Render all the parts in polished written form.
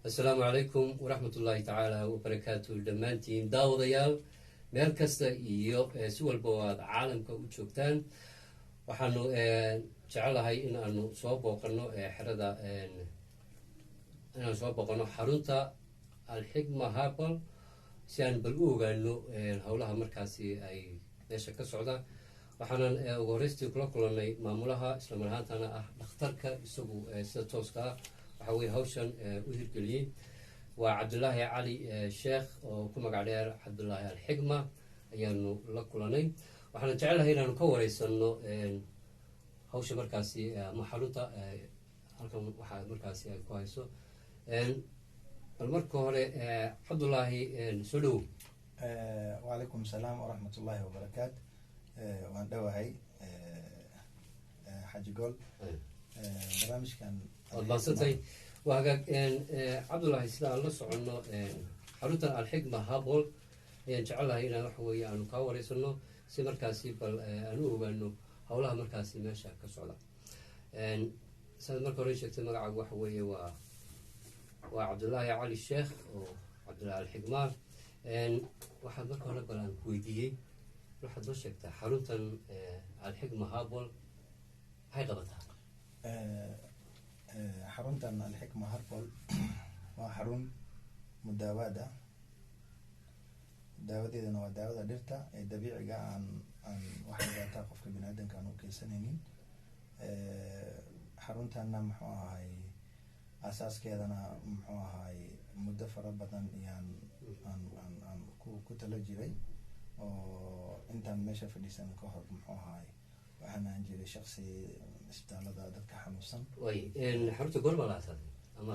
السلام عليكم ورحمة الله تعالى وبركاته دمانتين داوديال meel kasta iyo si walba waad caalamka u joogtaan waxaanu jecelahay in aanu soo booqano xerada inaan soo booqano xarunta alxigma habal si aan bal u ogaano howlaha markaasi ay meesha ka socda waxaanan ugu horeystii kula kulanay maamulaha isla mar ahaantana ah dhakhtarka isagu sida tooska ah waxa weye hawshan u hirgeliyey waa cabdullaahi cali sheekh oo ku magac dheer cabdullaahi alxigma ayaanu la kulanay waxaana jecelahay inaanu ka wareysano hawsha markaasi ama xarunta halkan waxaa markaasi ay ku hayso bal marka hore cabdullaahi soo dhowow. وعليكم السلام ورحمة الله وبركاته. وأنا دوهي حاج جول برامج كان بسيطي وهاجا عبد الله سلا الله سعنا حرونتا الحكمة هابول جعلها هنا وحوي أنو كاوريسنو سي مركزي بل أنو بأنو حولها مركزي ماشى كسعودة سيد مركز شكت مقع وحوي وعبد الله علي الشيخ وعبد الله الحكمة واحد مركز رجل أن كويدية واحد شكت حرونتا الحكمة هابول هاي قبتها xaruntan alxikma harpol waa xarun mudaawada daawadeedana waa daawada dhirta ee dabiiciga aan wax dhibaataa qofka biniaadanka aan u keensanaynin xaruntanna muxuu ahay asaaskeedana muxuu ahay muddo fara badan iyaan aan ku tala jiray oo intaan meesha fadhiisan ka hor muxuu ahay waxaan aan jiray shaksi isbitaalada dadka xanuunsan xarunta goorma la asaasay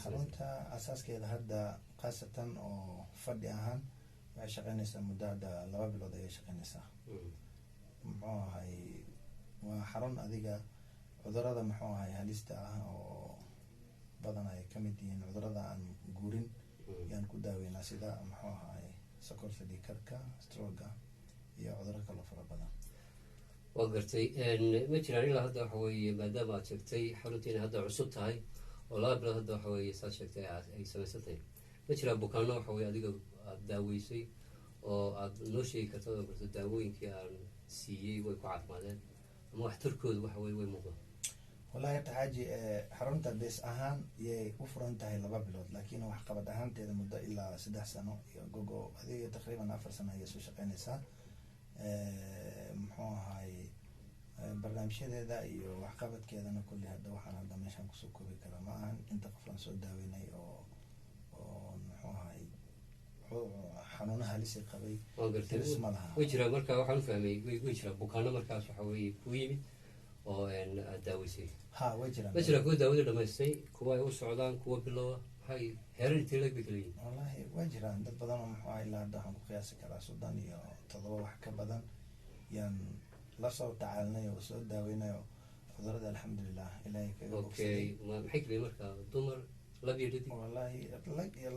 xarunta asaaskeeda hadda khaasatan oo fadhi ahaan waxay shaqeynaysaa muddo hadda 2 bilood ayay shaqeynaysaa muxuu ahay waa xarun adiga cudurada muxuu ahay halista ah oo badan ay ka mid yihiin cudurada aan guurin yaan ku daaweynaa sida muxuu ahay sokorta dhiigkarka stroga iyo cuduro kale fara badan waa gartay ma jiraan ilaa hadda waxa weeye maadaama aad sheegtay xaruntiina hadda cusub tahay oo 2 bilood hadda waxa weeye saad sheegtay ay samaysantahay ma jiraa bukaano waxa weye adiga aad daaweysay oo aad noo sheegi karta oo garto daawooyinkii aan siiyey way ku caafimaadeen ama waxtarkooda waxa weye way muuqdaan wallahi hadda xaaji xarunta bees ahaan yay u furan tahay 2 bilood laakiin wax qabad ahaanteeda muddo ilaa 3 sano iyo gogo adiga taqriiban 4 sano ayay soo shaqeynaysaa muxuu ahay barnaamijyadeeda iyo waxqabadkeedana kulli hadda waxaan hadda meeshaan kusoo koobi karaa ma ahan inta qof aan soo daaweynay oo muxuu ahay xanuunaha halisi qabay ma laha way jiraa marka waxaan u fahmay way jiraa bukaano markaas waxa weeye ku yimid oo aad daaweysay ha way jiraan ma jiraa kuwa daawada dhamaystay kuwa ay u socdaan kuwa bilowa waxay heerar intee lag bay kala yihiin wallahi way jiraan dad badan oo muxuu ahay ilaa hadda waxaan ku qiyaasi karaa 37 wax ka badan yaan la soo tacaalnay oo soo daaweynay oo cudurada alxamdulilah ilaahay kaga okay maxay kale marka dumar lab iyo dhidig wallahi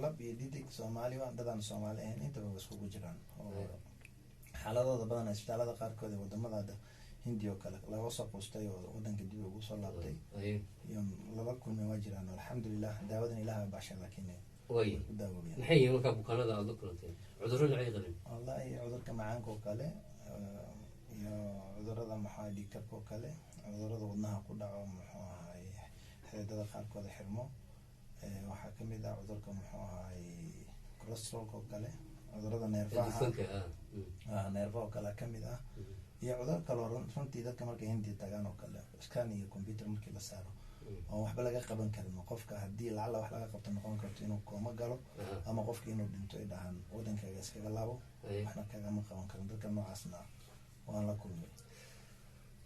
lab iyo dhidig Soomaali waa dadaan Soomaali ahayn intaba way iskugu jiraan oo xaaladooda badan isbitaalada qaarkood ee wadamada Hindiya oo kale laga soo qoostay oo wadanka dib ugu soo laabtay iyo laba kun waa jiraan alxamdulilah daawadan ilaahay baasha laakiin way daawooyaan maxay yihiin marka bukaanada aad la kulantay cudurro nocay qabeen wallahi cudurka macaanka oo kale iyo cudurada maxaa dhiigkarka oo kale cudurada wadnaha ku dhaco muxuu ahay xididada qaarkooda xirmo waxaa ka mid ah cudurka muxuu ahay cholesterol oo kale cudurada neerfaha oo kale ka mid ah iyo cuduro kale oo runtii dadka markay Hindiya tagaan oo kale scan iyo computer markii la saaro oo waxba laga qaban karin qofka haddii lacala wax laga qabto noqon karto inuu kooma galo ama qofka inuu dhinto ay dhahaan wadankaaga iskaga laabo waxna kagama qaban karin dadka noocaasna waan la kulmay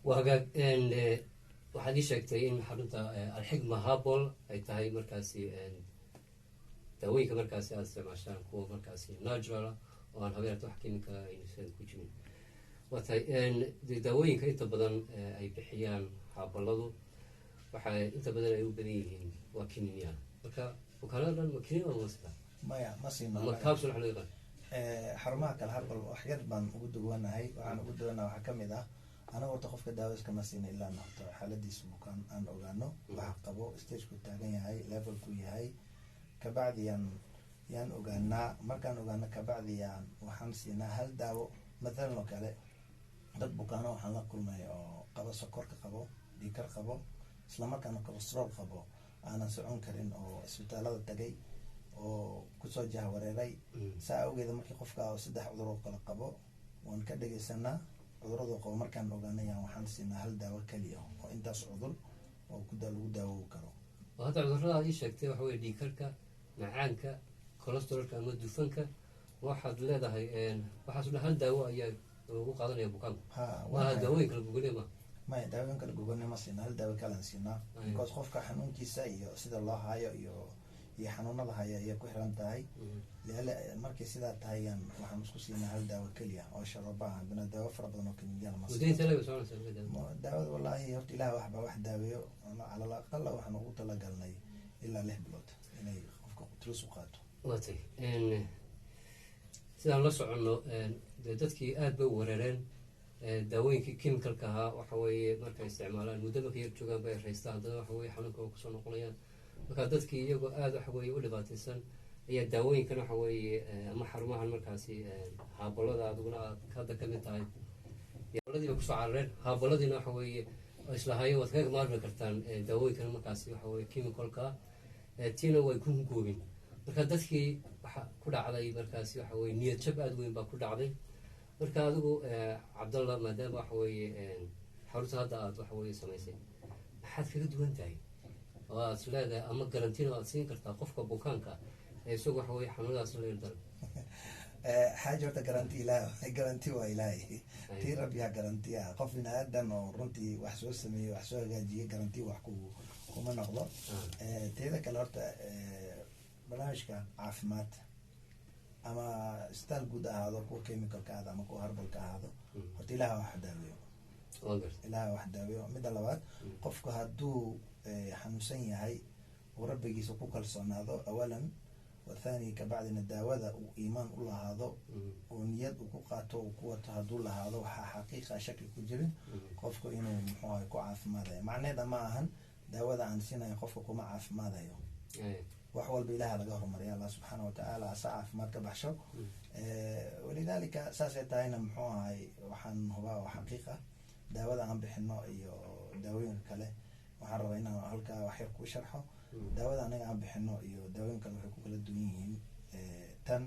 وهاجا waxaad ii sheegtay in xarunta alxigma habol ay tahay markaasi daawooyinka markaasi aad isticmaashaan kuwa markaasi natural oo aan habeerta wax chemical aysan ku jirin waa tahay daawooyinka inta badan ay bixiyaan habaladu waxa inta badan ay u badan yihiin waa kiniiniya marka bukaanada dhan ma kiniin ama masla maya ma siino ama capsule waxa loo yaqaan xarumaha kale habal wax yar baan ugu duwanahay waxaan ugu duwanaa waxaa ka mid ah anaga horta qofka daawo iskama siina ilaa horta xaaladiisa bukaan aan ogaano waxa qabo stageku taagan yahay levelku yahay kabacdi yaan ogaanaa. markaan ogaano kabacdi waxaan siinaa hal daawo. mathalan oo kale dad bukaano waxaan la kulmay oo qabo sokorka qabo, dhiikar qabo, islamarkaana cholesterool qabo, aanan socon karin oo isbitaalada tagay oo kusoo jahwareeray. saa awgeeda markii qofka 3 cudur oo kala qabo waan ka dhegeysanaa cuduradu qabo. markaan ogaanayaan waxaan siinaa hal daawo keliya oo intaas cudur oo lagu daawowi karo. hadda cudurrada ii sheegtay waxa weye dhiikarka, macaanka, cholesteroolka ama dufanka, waxaad leedahay waxaas hal daawo ayaa lagu qaadanaya bukaanku. maaha daawooyin kala gogone ma maya daawooyin kala gogone ma siinaa, hal daawo kalaan siinaa. because qofka xanuunkiisa iyo sida loo hayo iyo xanuunada haya ayay ku xiran tahay. markay sidaa tahay waxaan isku siinaa hal daawo keliya oo sharaba ah. bina daawo fara badan oo kaniiniyal ma daawada wallahi horta ilaah waxbaa wax daaweeyo. calal aqala waxaan ugu talagalnay ilaa 6 bilood inay qofka qutrus u qaato. watay sidaan la soconno dee dadkii aad bay u wareereen daawooyinkii chemicalka ahaa. waxa weeye markay isticmaalaan muddo markay yar joogaan bay raystaan, haddana waxa weye xanuunka waa kusoo noqonayaan. marka dadkii iyagoo aada waxa weye u dhibaataysan ayaa daawooyinkan waxa weeye ama xarumahan markaasi haabolada adiguna aad hadda ka mid tahay haaboladiiba kusoo carareen. haaboladiina waxa weeye islahayo waad kaga maarmi kartaan daawooyinkan markaasi waxa weye chemicalka tiina way ku hungoobin. marka dadkii waxa ku dhacday markaasi waxa weye niyad jab aada weyn baa ku dhacday. marka adigu cabdalla maadaama waxa weeye xarunta hadda aad waxa weye samaysay, maxaad kaga duwan tahay oo aad leedahay ama garantina aad siin kartaa qofka bukaanka isagu waxa weye xanuunadaas la yardaro? xaaja horta garanti waa ilaahay tii rabbiyaa garantiya. qof bini aadan oo runtii wax soo sameeyey wax soo hagaajiyey garanti wax kuma noqdo. teeda kale horta barnaamijka caafimaad ama isbitaal guud ahaado, kuwa chemicalka ahaado ama kuwa harbalka ahaado, horta ilaah wax daaweeyo. midda labaad, qofku hadduu xanuunsan yahay uu rabbigiisa ku kalsoonaado awalan, wathani kabacdina daawada uu iimaan u lahaado oo niyad uu ku qaato uu ku wato hadduu lahaado, waxaa xaqiiqa shaki ku jirin qofku inuu muxuu ahay ku caafimaadayo. macneeda ma ahan daawada aan siinayo qofka kuma caafimaadayo. wax walba ilaah laga horumariya allah subxaana watacaala asa caafimaad ka baxsho. walidaalika saasay tahayna muxuu ahay waxaan hubaa oo xaqiiqa daawada aan bixino iyo daawooyinka kale. waxaan rabaa inaan halkaa wax yar ku sharxo. daawada anaga aan bixino iyo daawooyin kale waxay ku kala duwan yihiin. tan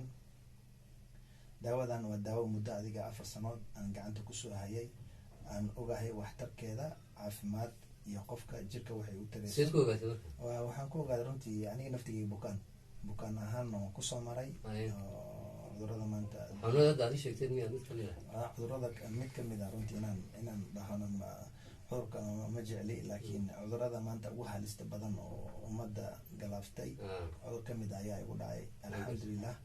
daawadan waa daawo muddo adiga 4 sanood aan gacanta kusoo hayay, aan ogahay waxtarkeeda caafimaad iyo qofka jirka waxay u tagayso. waxaan ku ogaaday runtii aniga naftigay bukaan ahaan waan kusoo maray. cudurada maanta cudurada mid kamid a runtii inaan dhahano cudurka ma jecli, laakiin cudurada maanta ugu halista badan oo ummadda galaaftay cudur kamid ayaa igu dhacay. alxamdulilah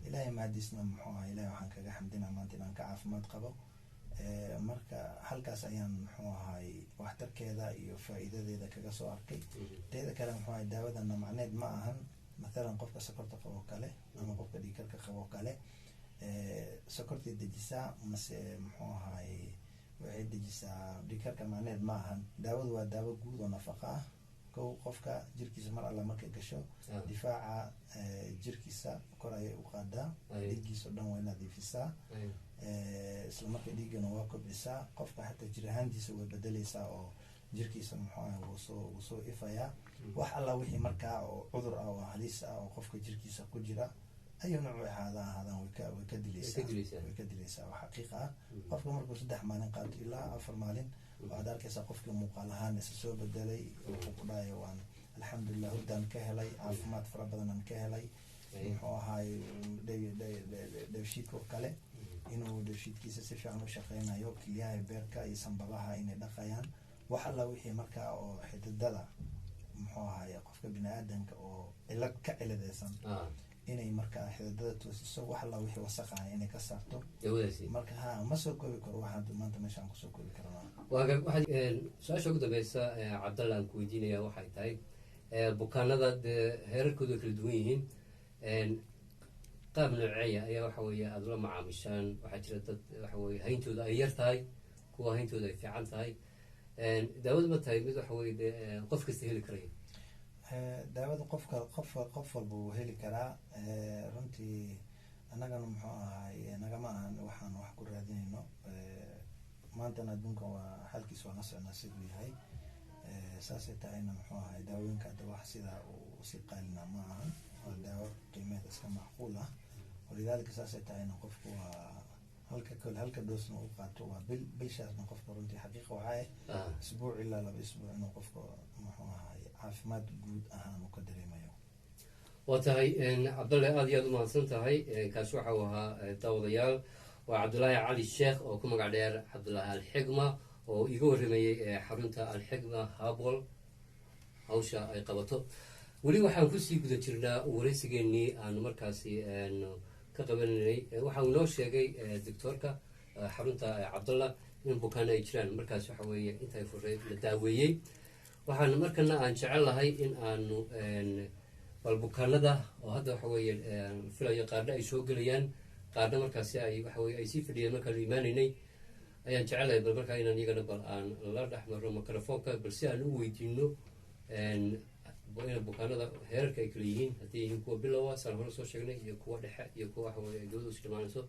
ilaahay mahadiisna muxuu aha ilahay waxaan kaga xamdinaa maanta inaan ka caafimaad qabo. marka halkaas ayaan muxuu ahay waxtarkeeda iyo faa-iidadeeda kaga soo arkay. teeda kale muxuu ahay daawadana macneed ma ahan mathalan qofka sokorta qabo kale ama qofka dhiikarka qabo kale sokortay dejisaa mase muxuu ahay waxay dejisaa dhiikarka. macneed ma ahan. daawadu waa daawo guud oo nafaqa ah. kow qofka jirkiisa mar alla markay gasho difaaca jirkiisa kor ayay u qaadaa, dhiiggiisa o dhan way nadiifisaa, isla marka dhiiggana waa kobcisaa. qofka xataa jir ahaantiisa way bedeleysaa oo jirkiisa muxuu ahay wuu soo ifayaa. wax alla wixii markaa oo cudur ah oo halis ah oo qofka jirkiisa ku jira ayuu noocu ahaadaan way ka dileysaa. wax xaqiiqa ah qofka markuu 3 maalin qaato ilaa 4 maalin waxaad arkaysaa qofkii muuqaal ahaan isa soo bedelay. wuxuu ku dhahay waan alxamdulilah hurdaan ka helay, caafimaad fara badanaan ka helay. muxuu ahay dheefshiidka oo kale inuu dheefshiidkiisa si fiican u shaqeynayo, kiliyaha beerka iyo sanbabaha inay dhaqayaan. wax alla wixii markaa oo xididada muxuu ahay qofka bini aadanka oo cilad ka ciladeysan inay markaa xididada toosiso, wax alla wixii wasaqahay inay ka saarto. marka ma soo koobi karo waxaan maanta meeshaan kusoo koobi karana. su-aasha ugu dambeysa cabdalla aan ku weydiinaya waxay tahay bukaanada dee heerarkoodu way kala duwan yihiin. qaab nooceeya ayaa waxa weeye aada ula macaamishaan? waxaa jira dad waxa weye hayntooda ay yar tahay, kuwa hayntooda ay fiican tahay. daawada ma tahay mid waxa weye de qof kasta heli karaya? daawada qof walba wuu heli karaa. runtii annagana muxuu ahaay nagama ahan waxaan wax ku raadinayno. maantana adduunka waa xalkiis waa la socnaa siduu yahay. saasay tahayna muxuu ahaay daawooyinka hadda wax sidaa uu si qaalina ma ahan, waa daawo qiimeed iska macquul ah. walidaalika saasay tahayna qofku waa halka doosna u qaato waa bilshaasna qofka runtii xaqiiqa waxaa isbuuc ilaa 2 isbuuc inuu qofka muxuu ahaay caafimaad guud ahaan uu ka dareemayo. waa tahay cabdalle aad iyo aad u mahadsan tahay. kaasi waxa uu ahaa daawadayaal waa cabdulaahi cali sheekh oo ku magac dheer cabdulaahi alxigma oo iga warramayey xarunta alxigma habol hawsha ay qabato. weli waxaan kusii guda jirnaa waraysigeenii aanu markaasi ka qabananay. waxa uu noo sheegay doctoorka xarunta cabdalla in bukaano ay jiraan, markaas waxa weeye intay furay la daaweeyey. waxaan markana aan jecel lahay in aanu bal bukaanada oo hadda waxa weeye filayo qaarna ay soo gelayaan, qaarna markaasi ay waxa weye ay sii fadhiyeen markaanu imaanaynay, ayaan jecelahay bal markaa inaan iyagana bal aan la dhex marno microfonka bal si aan u weydiino bukaanada heerarka ay kala yihiin, haddii yihiin kuwa bilowa saan hore soo sheegnay iyo kuwa dhexe iyo kuwa waxa weye dawladu is dhamaanayso.